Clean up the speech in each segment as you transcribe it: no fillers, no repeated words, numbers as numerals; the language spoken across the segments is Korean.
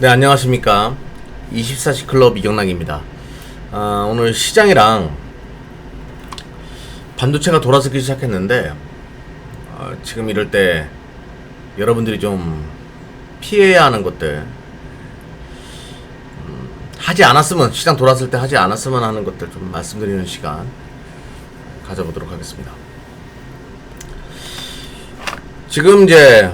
네, 안녕하십니까. 24시 클럽 이경락입니다. 오늘 시장이랑 반도체가 돌아서기 시작했는데, 지금 이럴 때 여러분들이 좀 피해야 하는 것들, 하지 않았으면, 시장 돌았을 때 하지 않았으면 하는 것들 좀 말씀드리는 시간 가져보도록 하겠습니다. 지금 이제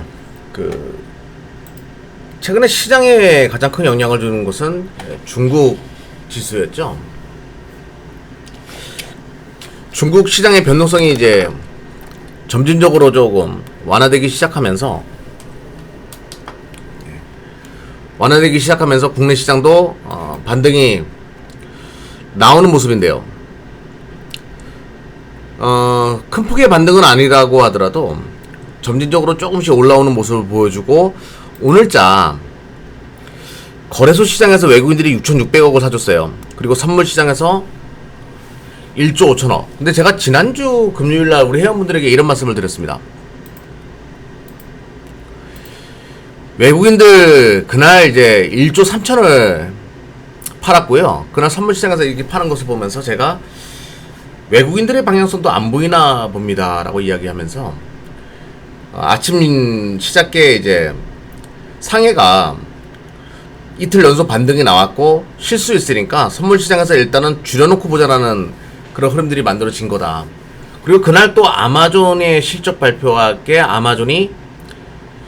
최근에 시장에 가장 큰 영향을 주는 것은 중국 지수였죠. 중국 시장의 변동성이 이제 점진적으로 조금 완화되기 시작하면서 국내 시장도 반등이 나오는 모습인데요. 큰 폭의 반등은 아니라고 하더라도 점진적으로 조금씩 올라오는 모습을 보여주고, 오늘자 거래소 시장에서 외국인들이 6,600억을 사줬어요. 그리고 선물 시장에서 1조 5천억. 근데 제가 지난주 금요일날 우리 회원분들에게 이런 말씀을 드렸습니다. 외국인들 그날 이제 1조 3천을 팔았고요. 그날 선물 시장에서 이렇게 파는 것을 보면서 제가 외국인들의 방향성도 안 보이나 봅니다 라고 이야기하면서, 아침 시작에 이제 상해가 이틀 연속 반등이 나왔고 실수했으니까 선물 시장에서 일단은 줄여놓고 보자라는 그런 흐름들이 만들어진 거다. 그리고 그날 또 아마존의 실적 발표와 함께 아마존이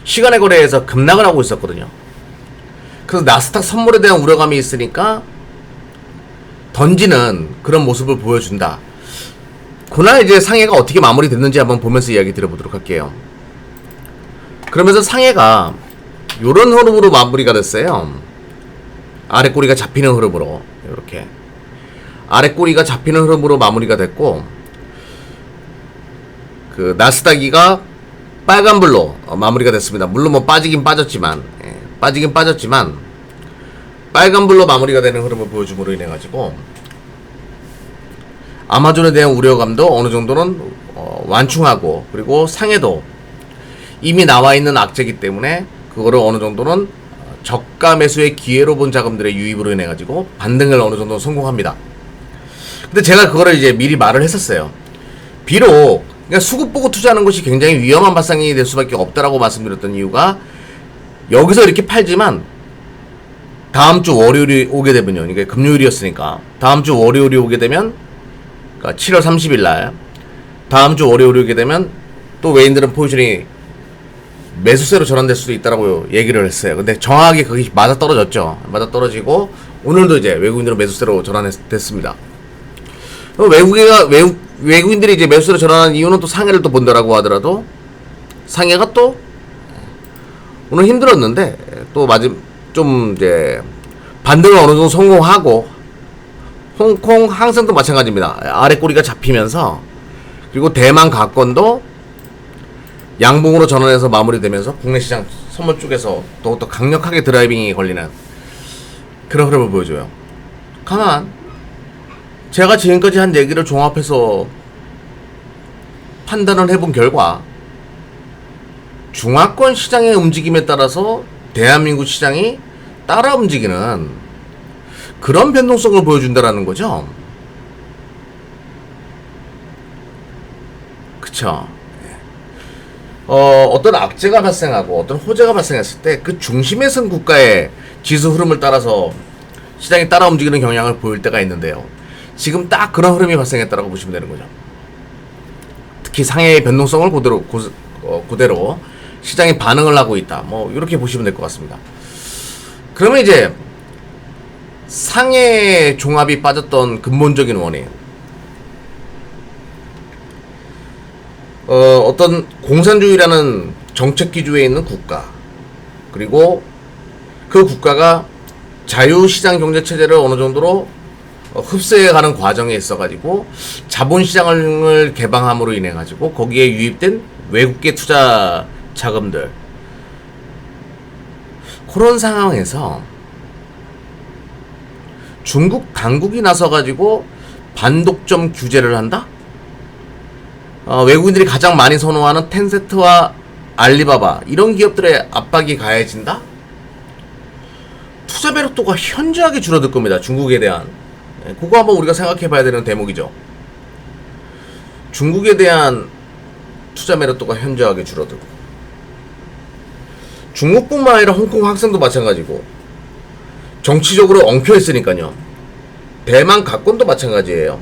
시간의 거래에서 급락을 하고 있었거든요. 그래서 나스닥 선물에 대한 우려감이 있으니까 던지는 그런 모습을 보여준다. 그날 이제 상해가 어떻게 마무리됐는지 한번 보면서 이야기 드려보도록 할게요. 그러면서 상해가 요런 흐름으로 마무리가 됐어요. 아래 꼬리가 잡히는 흐름으로, 이렇게 아래 꼬리가 잡히는 흐름으로 마무리가 됐고, 그 나스닥이가 빨간불로 마무리가 됐습니다. 물론 뭐 빠지긴 빠졌지만 빨간불로 마무리가 되는 흐름을 보여줌으로 인해 가지고 아마존에 대한 우려감도 어느 정도는 완충하고, 그리고 상해도 이미 나와 있는 악재이기 때문에 그거를 어느 정도는 저가 매수의 기회로 본 자금들의 유입으로 인해 가지고 반등을 어느 정도 성공합니다. 근데 제가 그거를 이제 미리 말을 했었어요. 비록 그러니까 수급 보고 투자하는 것이 굉장히 위험한 발상이 될 수밖에 없다라고 말씀드렸던 이유가, 여기서 이렇게 팔지만 다음 주 월요일이 오게 되면요, 이게 금요일이었으니까 다음 주 월요일이 오게 되면, 그러니까 7월 30일 날 다음 주 월요일이 오게 되면 또 외인들은 포지션이 매수세로 전환될 수도 있다라고 얘기를 했어요. 근데 정확하게 그게 맞아떨어졌죠. 맞아떨어지고 오늘도 이제 외국인들은 매수세로 전환됐습니다. 외국인들이 이제 매수세로 전환한 이유는 또 상해를 또 본다라고 하더라도, 상해가 또 오늘 힘들었는데 또 좀 이제 반등을 어느 정도 성공하고, 홍콩 항생도 마찬가지입니다. 아래 꼬리가 잡히면서, 그리고 대만 가건도 양봉으로 전환해서 마무리되면서 국내 시장 선물 쪽에서 더욱더 강력하게 드라이빙이 걸리는 그런 흐름을 보여줘요. 가만 제가 지금까지 한 얘기를 종합해서 판단을 해본 결과, 중화권 시장의 움직임에 따라서 대한민국 시장이 따라 움직이는 그런 변동성을 보여준다라는 거죠. 그쵸? 어떤 악재가 발생하고 어떤 호재가 발생했을 때 그 중심에 선 국가의 지수 흐름을 따라서 시장이 따라 움직이는 경향을 보일 때가 있는데요. 지금 딱 그런 흐름이 발생했다라고 보시면 되는 거죠. 특히 상해의 변동성을 그대로 시장이 반응을 하고 있다. 뭐 이렇게 보시면 될 것 같습니다. 그러면 이제 상해 종합이 빠졌던 근본적인 원인, 어떤 공산주의라는 정책 기조에 있는 국가, 그리고 그 국가가 자유시장 경제체제를 어느 정도로 흡수해가는 과정에 있어가지고 자본시장을 개방함으로 인해가지고 거기에 유입된 외국계 투자 자금들, 그런 상황에서 중국 당국이 나서가지고 반독점 규제를 한다? 외국인들이 가장 많이 선호하는 텐센트와 알리바바 이런 기업들의 압박이 가해진다? 매력도가 현저하게 줄어들 겁니다. 중국에 대한. 그거 한번 우리가 생각해 봐야 되는 대목이죠. 중국에 대한 투자 매력도가 현저하게 줄어들고, 중국뿐만 아니라 홍콩 학생도 마찬가지고, 정치적으로 엉켜 있으니까요. 대만 가권도 마찬가지예요.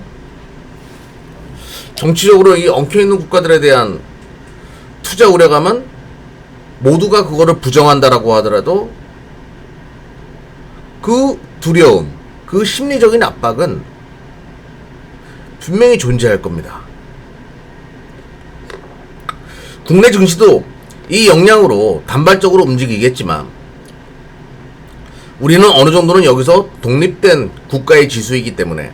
정치적으로 이 엉켜 있는 국가들에 대한 투자 우려감은 모두가 그거를 부정한다라고 하더라도 그 두려움, 그 심리적인 압박은 분명히 존재할 겁니다. 국내 증시도 이 역량으로 단발적으로 움직이겠지만 우리는 어느 정도는 여기서 독립된 국가의 지수이기 때문에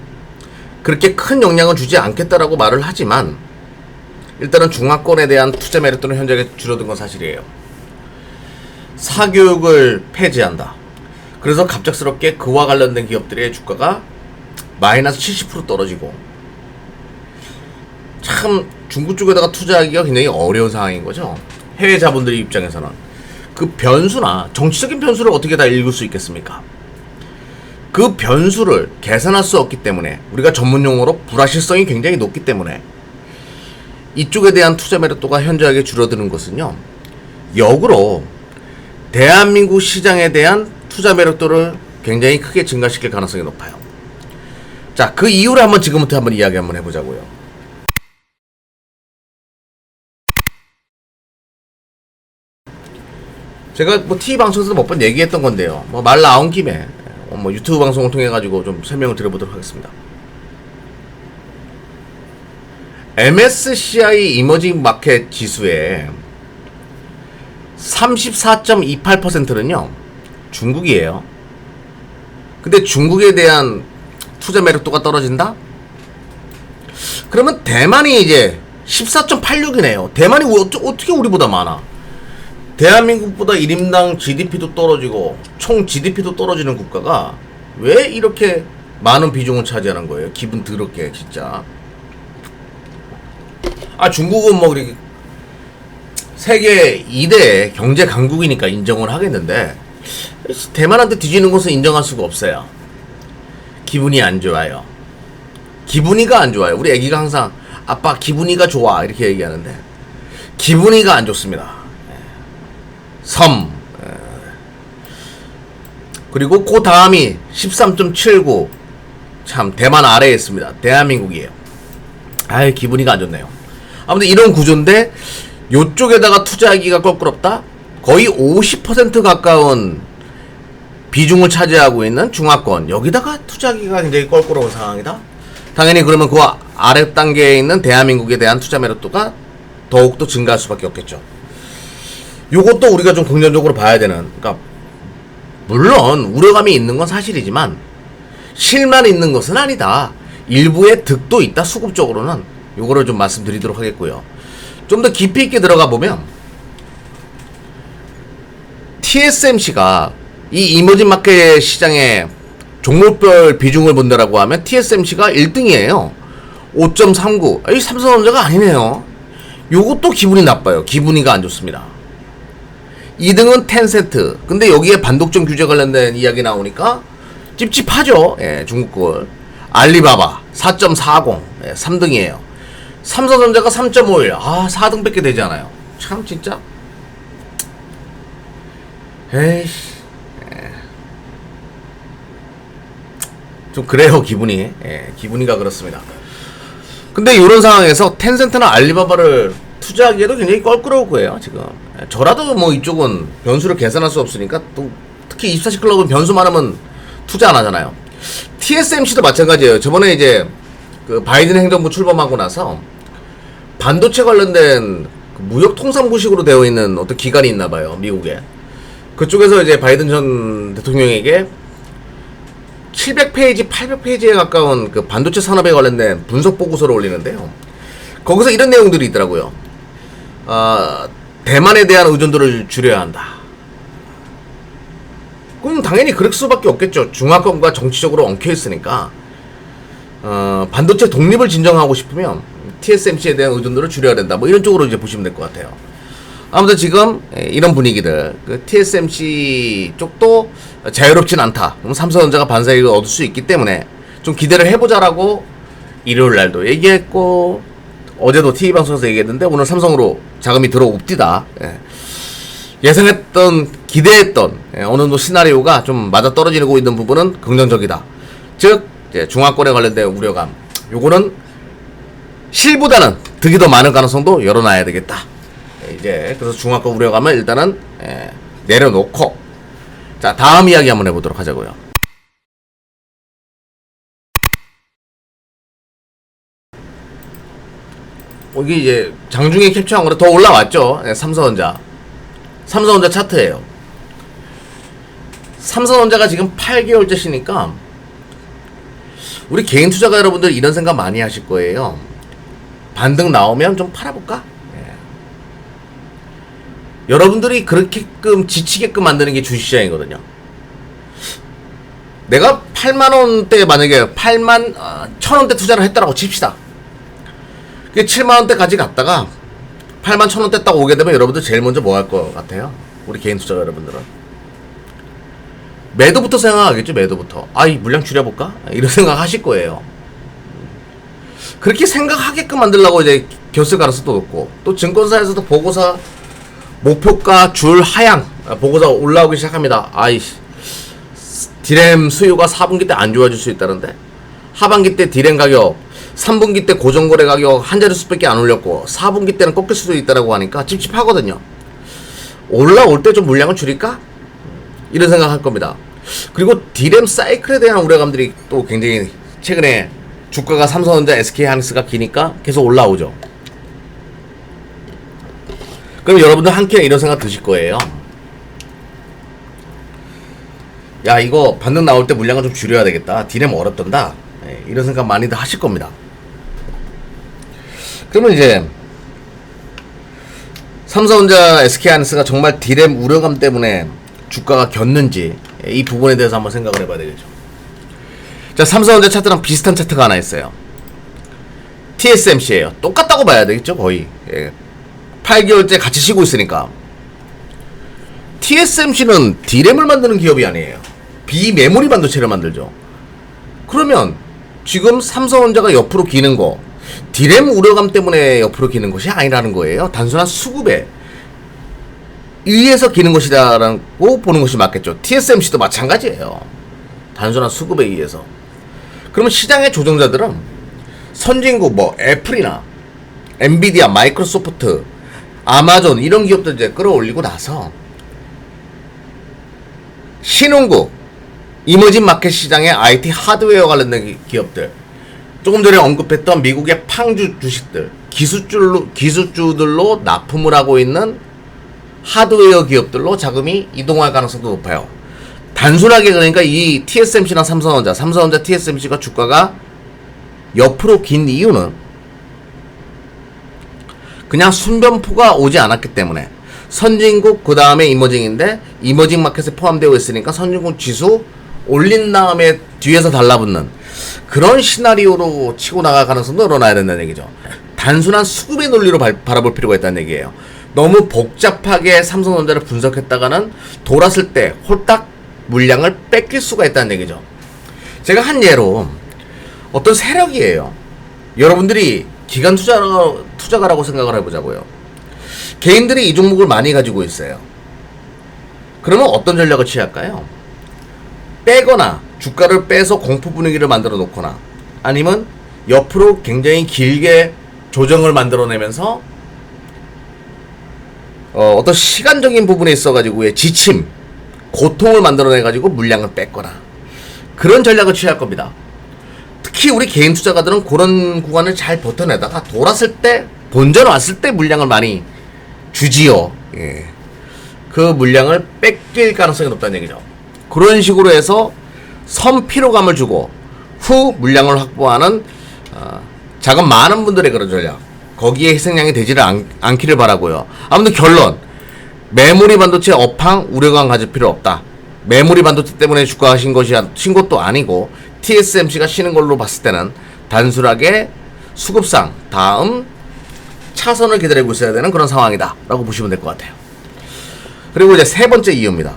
그렇게 큰 영향을 주지 않겠다라고 말을 하지만, 일단은 중화권에 대한 투자 매력도는 현저하게 줄어든 건 사실이에요. 사교육을 폐지한다. 그래서 갑작스럽게 그와 관련된 기업들의 주가가 마이너스 70% 떨어지고, 참 중국 쪽에다가 투자하기가 굉장히 어려운 상황인 거죠. 해외 자본들의 입장에서는 그 변수나 정치적인 변수를 어떻게 다 읽을 수 있겠습니까? 그 변수를 계산할 수 없기 때문에, 우리가 전문용어로 불확실성이 굉장히 높기 때문에 이쪽에 대한 투자 매력도가 현저하게 줄어드는 것은요, 역으로 대한민국 시장에 대한 투자 매력도를 굉장히 크게 증가시킬 가능성이 높아요. 자, 그 이유를 지금부터 이야기 한번 해보자고요. 제가 TV 방송에서도 몇 번 얘기했던 건데요. 말 나온 김에 유튜브 방송을 통해 가지고 좀 설명을 드려보도록 하겠습니다. MSCI 이머징 마켓 지수의 34.28%는요 중국이에요. 근데 중국에 대한 투자 매력도가 떨어진다? 그러면 대만이 이제 14.86이네요. 대만이 어떻게 우리보다 많아? 대한민국보다 1인당 GDP도 떨어지고 총 GDP도 떨어지는 국가가 왜 이렇게 많은 비중을 차지하는 거예요? 기분 더럽게 진짜. 중국은 그렇게 세계 2대 경제 강국이니까 인정을 하겠는데, 대만한테 뒤지는 것은 인정할 수가 없어요. 기분이 안 좋아요. 기분이가 안 좋아요. 우리 애기가 항상 아빠 기분이가 좋아 이렇게 얘기하는데, 기분이가 안 좋습니다. 그리고 그 다음이 13.79, 참 대만 아래에 있습니다. 대한민국이에요. 기분이가 안 좋네요. 아무튼 이런 구조인데, 요쪽에다가 투자하기가 껄끄럽다? 거의 50% 가까운 비중을 차지하고 있는 중화권, 여기다가 투자하기가 굉장히 껄끄러운 상황이다? 당연히 그러면 그 아래 단계에 있는 대한민국에 대한 투자 매력도가 더욱더 증가할 수밖에 없겠죠. 요것도 우리가 좀 긍정적으로 봐야 되는, 그러니까 물론 우려감이 있는 건 사실이지만 실만 있는 것은 아니다. 일부의 득도 있다. 수급적으로는 요거를 좀 말씀드리도록 하겠고요. 좀 더 깊이 있게 들어가 보면 TSMC가 이 이머징 마켓 시장의 종목별 비중을 본다라고 하면 TSMC가 1등이에요. 5.39. 이 삼성전자가 아니네요. 요것도 기분이 나빠요. 기분이가 안 좋습니다. 2등은 텐센트. 근데 여기에 반독점 규제 관련된 이야기 나오니까 찝찝하죠. 중국 걸. 알리바바 4.40. 3등이에요. 삼성전자가 3.51. 4등밖에 되지 않아요. 참 진짜. 에이씨. 좀 그래요, 기분이. 기분이가 그렇습니다. 근데 이런 상황에서 텐센트나 알리바바를 투자하기에도 굉장히 껄끄러울 거예요, 지금. 저라도 이쪽은 변수를 계산할 수 없으니까, 또 특히 24시 클럽은 변수 많으면 투자 안 하잖아요. TSMC도 마찬가지예요. 저번에 이제 그 바이든 행정부 출범하고 나서 반도체 관련된 무역 통상부식으로 되어 있는 어떤 기관이 있나 봐요, 미국에. 그쪽에서 이제 바이든 전 대통령에게 700페이지, 800페이지에 가까운 그 반도체 산업에 관련된 분석 보고서를 올리는데요. 거기서 이런 내용들이 있더라고요. 대만에 대한 의존도를 줄여야 한다. 그럼 당연히 그럴 수밖에 없겠죠. 중화권과 정치적으로 엉켜 있으니까. 반도체 독립을 진정하고 싶으면 TSMC에 대한 의존도를 줄여야 된다. 이런 쪽으로 이제 보시면 될 것 같아요. 아무튼 지금 이런 분위기들, 그 TSMC 쪽도 자유롭진 않다. 그럼 삼성전자가 반사이익을 얻을 수 있기 때문에 좀 기대를 해보자라고 일요일 날도 얘기했고, 어제도 TV방송에서 얘기했는데 오늘 삼성으로 자금이 들어옵디다. 예상했던, 기대했던 어느 정도 시나리오가 좀 맞아떨어지고 있는 부분은 긍정적이다. 즉 중화권에 관련된 우려감, 요거는 실보다는 득이 더 많은 가능성도 열어놔야 되겠다. 이제 그래서 중화권 우려감을 일단은 내려놓고, 자 다음 이야기 한번 해보도록 하자고요. 여기 이제 장중에 캡처한 거로 더 올라왔죠. 삼성전자 차트예요. 삼성전자가 지금 8개월째시니까 우리 개인 투자가 여러분들 이런 생각 많이 하실 거예요. 반등 나오면 좀 팔아볼까? 여러분들이 그렇게끔 지치게끔 만드는 게 주식시장이거든요. 내가 8만원대 만약에 8만 1,000원대 투자를 했다라고 칩시다. 7만원대까지 갔다가 8만 1,000원대 딱 오게 되면 여러분들 제일 먼저 뭐 할 것 같아요? 우리 개인 투자자 여러분들은 매도부터 생각하겠죠. 매도부터 이 물량 줄여볼까? 이런 생각 하실 거예요. 그렇게 생각하게끔 만들려고 이제 겼을 가능성도 높고, 또 증권사에서도 보고서 목표가 줄 하향 보고서 올라오기 시작합니다. 디램 수요가 4분기 때 안 좋아질 수 있다는데, 하반기 때 디램 가격 3분기 때 고정거래 가격 한 자릿수밖에 안 올렸고 4분기 때는 꺾일 수도 있다라고 하니까 찝찝하거든요. 올라올 때 좀 물량을 줄일까? 이런 생각할 겁니다. 그리고 디램 사이클에 대한 우려감들이 또 굉장히 최근에 주가가 삼성전자, SK하이닉스가 기니까 계속 올라오죠. 그럼 여러분들 한켠에 이런 생각 드실 거예요. 야, 이거 반등 나올 때 물량을 좀 줄여야 되겠다. 디램 어렵던다. 이런 생각 많이들 하실 겁니다. 그러면 이제 삼성전자, SK하이닉스가 정말 디램 우려감 때문에 주가가 겼는지, 이 부분에 대해서 한번 생각을 해봐야 되겠죠. 자, 삼성전자 차트랑 비슷한 차트가 하나 있어요. TSMC예요. 똑같다고 봐야 되겠죠, 거의. 8개월째 같이 쉬고 있으니까. TSMC는 디램을 만드는 기업이 아니에요. 비메모리 반도체를 만들죠. 그러면 지금 삼성전자가 옆으로 기는 거, 디램 우려감 때문에 옆으로 기는 것이 아니라는 거예요. 단순한 수급에 의해서 기는 것이다라고 보는 것이 맞겠죠. TSMC도 마찬가지예요. 단순한 수급에 의해서. 그러면 시장의 조정자들은 선진국 애플이나 엔비디아, 마이크로소프트, 아마존 이런 기업들 이제 끌어올리고 나서 신흥국, 이머징 마켓 시장의 IT 하드웨어 관련된 기업들, 조금 전에 언급했던 미국의 팡주 주식들, 기술주들로 납품을 하고 있는 하드웨어 기업들로 자금이 이동할 가능성도 높아요. 단순하게 그러니까 이 TSMC나 삼성전자 TSMC가 주가가 옆으로 긴 이유는 그냥 순변포가 오지 않았기 때문에, 선진국 그 다음에 이머징인데 이머징 마켓에 포함되어 있으니까 선진국 지수 올린 다음에 뒤에서 달라붙는 그런 시나리오로 치고 나갈 가능성도 늘어나야 된다는 얘기죠. 단순한 수급의 논리로 바라볼 필요가 있다는 얘기예요. 너무 복잡하게 삼성전자를 분석했다가는 돌았을 때 홀딱 물량을 뺏길 수가 있다는 얘기죠. 제가 한 예로 어떤 세력이에요. 여러분들이 기관 투자가라고 생각을 해보자고요. 개인들이 이 종목을 많이 가지고 있어요. 그러면 어떤 전략을 취할까요? 빼거나 주가를 빼서 공포 분위기를 만들어 놓거나, 아니면 옆으로 굉장히 길게 조정을 만들어내면서 어떤 시간적인 부분에 있어가지고 지침, 고통을 만들어내가지고 물량을 뺐거나, 그런 전략을 취할 겁니다. 특히 우리 개인 투자가들은 그런 구간을 잘 버텨내다가 돌았을 때, 본전 왔을 때 물량을 많이 주지요. 그 물량을 뺏길 가능성이 높다는 얘기죠. 그런 식으로 해서 선피로감을 주고 후 물량을 확보하는 자금 많은 분들의 그런 전략, 거기에 희생양이 되지를 않기를 바라고요. 아무튼 결론, 메모리 반도체 업황 우려감 가질 필요 없다. 메모리 반도체 때문에 주가가 신 것도 아니고 TSMC가 쉬는 걸로 봤을 때는 단순하게 수급상 다음 차선을 기다리고 있어야 되는 그런 상황이다 라고 보시면 될 것 같아요. 그리고 이제 세 번째 이유입니다.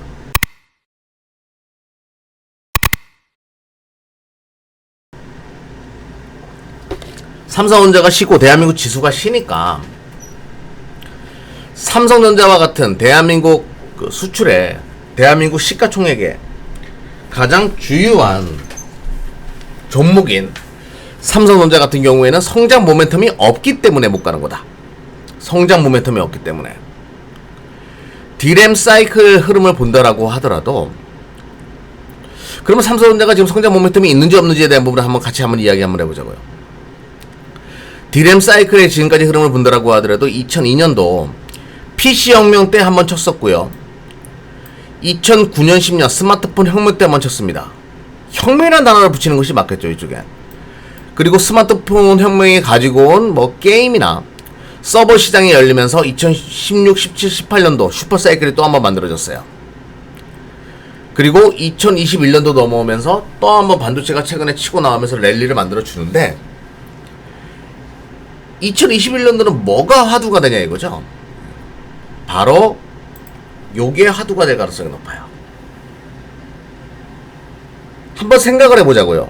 삼성전자가 쉬고 대한민국 지수가 쉬니까 삼성전자와 같은 대한민국 그 수출에 대한민국 시가총액에 가장 주요한 종목인 삼성전자 같은 경우에는 성장 모멘텀이 없기 때문에 못 가는 거다. 성장 모멘텀이 없기 때문에. 디램 사이클 흐름을 본다라고 하더라도 그러면 삼성전자가 지금 성장 모멘텀이 있는지 없는지에 대한 부분을 같이 이야기 한번 해보자고요. 디램 사이클의 지금까지 흐름을 본다라고 하더라도 2002년도 PC혁명 때 한번 쳤었고요. 2009년 10년 스마트폰 혁명 때 한번 쳤습니다. 혁명이라는 단어를 붙이는 것이 맞겠죠, 이쪽에. 그리고 스마트폰 혁명이 가지고 온 뭐 게임이나 서버 시장이 열리면서 2016, 17, 18년도 슈퍼사이클이 또 한번 만들어졌어요. 그리고 2021년도 넘어오면서 또 한번 반도체가 최근에 치고 나오면서 랠리를 만들어 주는데 2021년도는 뭐가 화두가 되냐 이거죠. 바로 요게 화두가 될 가능성이 높아요. 한번 생각을 해보자고요.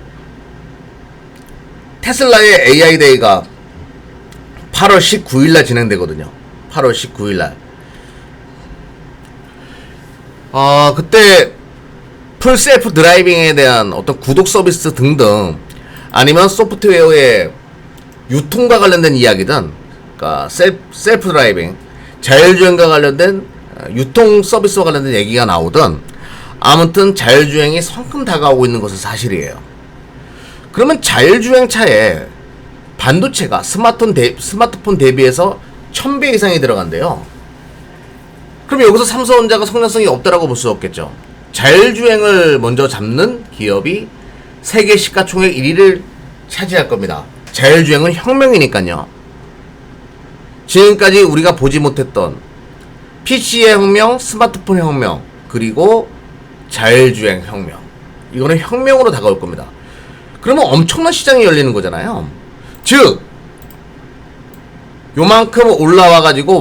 테슬라의 AI 데이가 8월 19일날 진행되거든요. 8월 19일날. 그때 풀 셀프 드라이빙에 대한 어떤 구독 서비스 등등 아니면 소프트웨어의 유통과 관련된 이야기든, 그러니까 셀프 드라이빙, 자율주행과 관련된 유통 서비스와 관련된 얘기가 나오든 아무튼 자율주행이 성큼 다가오고 있는 것은 사실이에요. 그러면 자율주행 차에 반도체가 스마트폰 대비해서 1000배 이상이 들어간대요. 그럼 여기서 삼성전자가 성장성이 없다라고 볼 수 없겠죠. 자율주행을 먼저 잡는 기업이 세계 시가총액 1위를 차지할 겁니다. 자율주행은 혁명이니까요. 지금까지 우리가 보지 못했던 PC의 혁명, 스마트폰 혁명, 그리고 자율주행 혁명. 이거는 혁명으로 다가올 겁니다. 그러면 엄청난 시장이 열리는 거잖아요. 즉 요만큼 올라와가지고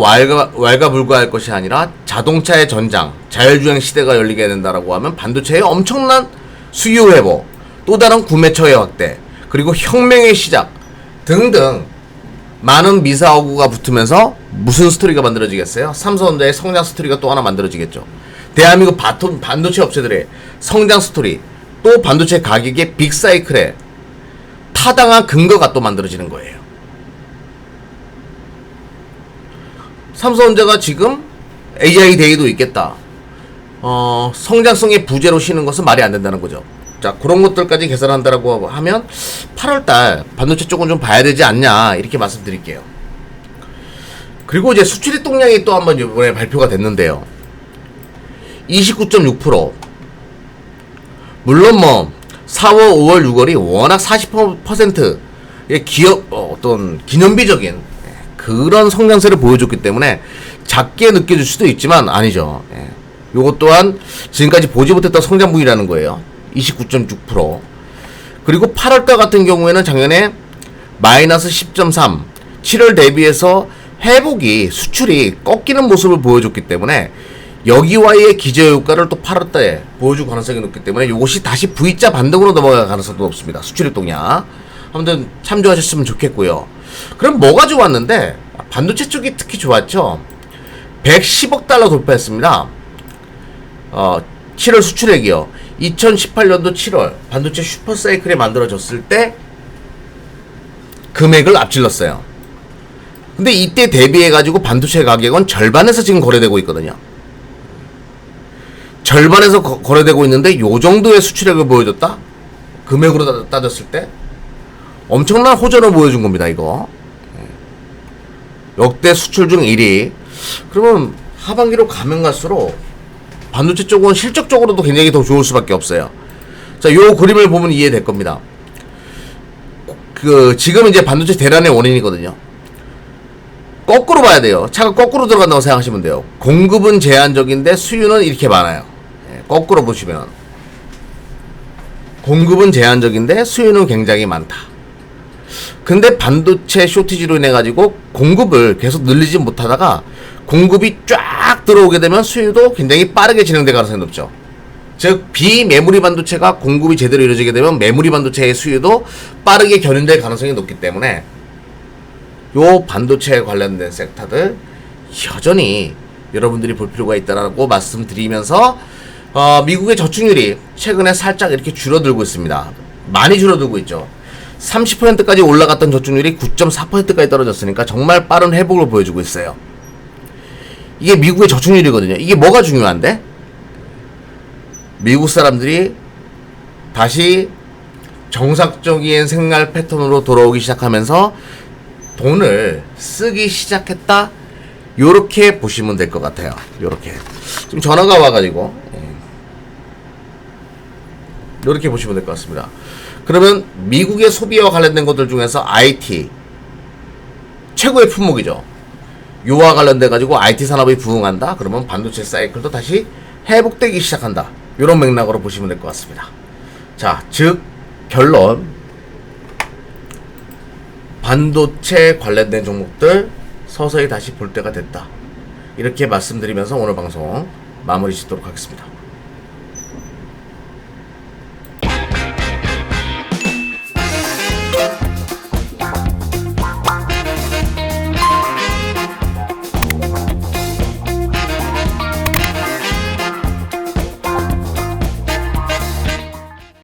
왈가불가할 것이 아니라 자동차의 전장, 자율주행 시대가 열리게 된다라고 하면 반도체의 엄청난 수요 회복, 또 다른 구매처의 확대, 그리고 혁명의 시작 등등 많은 미사오구가 붙으면서 무슨 스토리가 만들어지겠어요? 삼성전자의 성장 스토리가 또 하나 만들어지겠죠. 대한민국 반도체 업체들의 성장 스토리, 또 반도체 가격의 빅사이클에 타당한 근거가 또 만들어지는 거예요. 삼성전자가 지금 AI 데이도 있겠다. 성장성의 부재로 쉬는 것은 말이 안 된다는 거죠. 자, 그런 것들까지 계산한다라고 하면 8월달 반도체 쪽은 좀 봐야 되지 않냐 이렇게 말씀드릴게요. 그리고 이제 수출입 동향이 또 한번 이번에 발표가 됐는데요. 29.6%. 물론 뭐 4월, 5월, 6월이 워낙 40%의 기업 어떤 기념비적인 그런 성장세를 보여줬기 때문에 작게 느껴질 수도 있지만 아니죠. 요것 또한 지금까지 보지 못했던 성장분이라는 거예요. 29.6%. 그리고 8월달 같은 경우에는 작년에 마이너스 10.3, 7월 대비해서 회복이 수출이 꺾이는 모습을 보여줬기 때문에 여기와의 기저효과를 또 8월달에 보여줄 가능성이 높기 때문에 이것이 다시 V자 반등으로 넘어갈 가능성도 높습니다. 수출입 동향. 아무튼 참조하셨으면 좋겠고요. 그럼 뭐가 좋았는데 반도체 쪽이 특히 좋았죠. 110억 달러 돌파했습니다. 7월 수출액이요. 2018년도 7월 반도체 슈퍼사이클이 만들어졌을 때 금액을 앞질렀어요. 근데 이때 대비해가지고 반도체 가격은 절반에서 지금 거래되고 있거든요. 절반에서 거래되고 있는데 요 정도의 수출액을 보여줬다? 금액으로 따졌을 때 엄청난 호전을 보여준 겁니다. 이거 역대 수출 중 1위. 그러면 하반기로 가면 갈수록 반도체 쪽은 실적적으로도 굉장히 더 좋을 수밖에 없어요. 자, 요 그림을 보면 이해될 겁니다. 지금 이제 반도체 대란의 원인이거든요. 거꾸로 봐야 돼요. 차가 거꾸로 들어간다고 생각하시면 돼요. 공급은 제한적인데 수요는 이렇게 많아요. 거꾸로 보시면 공급은 제한적인데 수요는 굉장히 많다. 근데 반도체 쇼티지로 인해 가지고 공급을 계속 늘리지 못하다가 공급이 쫙 들어오게 되면 수요도 굉장히 빠르게 진행될 가능성이 높죠. 즉 비메모리 반도체가 공급이 제대로 이루어지게 되면 메모리 반도체의 수요도 빠르게 견인될 가능성이 높기 때문에 요 반도체에 관련된 섹터들 여전히 여러분들이 볼 필요가 있다라고 말씀드리면서 미국의 저축률이 최근에 살짝 이렇게 줄어들고 있습니다. 많이 줄어들고 있죠. 30%까지 올라갔던 저축률이 9.4%까지 떨어졌으니까 정말 빠른 회복을 보여주고 있어요. 이게 미국의 저축률이거든요. 이게 뭐가 중요한데? 미국 사람들이 다시 정상적인 생활 패턴으로 돌아오기 시작하면서 돈을 쓰기 시작했다. 요렇게 보시면 될 것 같아요. 요렇게. 지금 전화가 와가지고 요렇게 보시면 될 것 같습니다. 그러면 미국의 소비와 관련된 것들 중에서 IT 최고의 품목이죠. 요와 관련돼 가지고 IT 산업이 부흥한다. 그러면 반도체 사이클도 다시 회복되기 시작한다. 요런 맥락으로 보시면 될 것 같습니다. 자, 즉 결론 반도체 관련된 종목들 서서히 다시 볼 때가 됐다. 이렇게 말씀드리면서 오늘 방송 마무리 짓도록 하겠습니다.